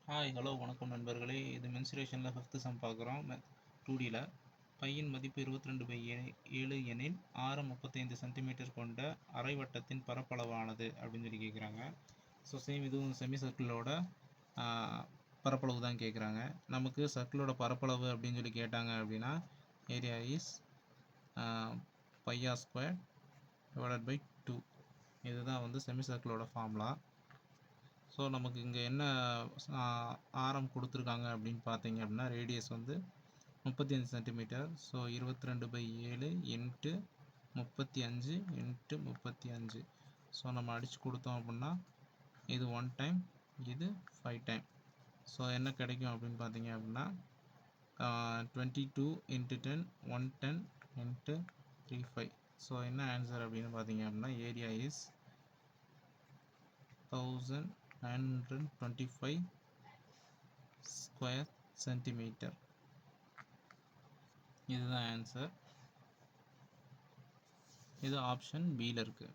Hi hello வணக்கம் நண்பர்களே. இது மென்சுரேஷனில் ஃபிஃப்த்து சம் பார்க்குறோம். 2Dயில் பையின் மதிப்பு 22/7 எனில் ஆரம் 35 சென்டிமீட்டர் கொண்ட அரை வட்டத்தின் பரப்பளவானது அப்படின்னு சொல்லி கேட்குறாங்க. ஸோ சேம் இதுவும் செமி சர்க்கிளோட பரப்பளவு தான் கேட்குறாங்க. நமக்கு சர்க்கிளோட பரப்பளவு அப்படின்னு சொல்லி கேட்டாங்க அப்படின்னா area is πr² divided by 2. இதுதான் வந்து செமி சர்க்கிளோட ஃபார்முலா. ஸோ நமக்கு இங்கே என்ன ஆரம் கொடுத்துருக்காங்க அப்படின்னு பார்த்தீங்க அப்படின்னா ரேடியஸ் வந்து 35 centimetre. So 22/7 into 35 into 35. So நம்ம அடித்து கொடுத்தோம் அப்படின்னா இது 1 டைம், இது 5 டைம். ஸோ என்ன கிடைக்கும் அப்படின்னு பார்த்தீங்க அப்படின்னா 22 இன்ட்டு 10 110 இன்ட்டு 35. ஸோ என்ன ஆன்சர் அப்படின்னு பார்த்தீங்க அப்படின்னா ஏரியா இஸ் 1925 ஸ்கொயர் சென்டிமீட்டர். இதுதான் ஆன்சர். இது ஆப்ஷன் பியில் இருக்குது.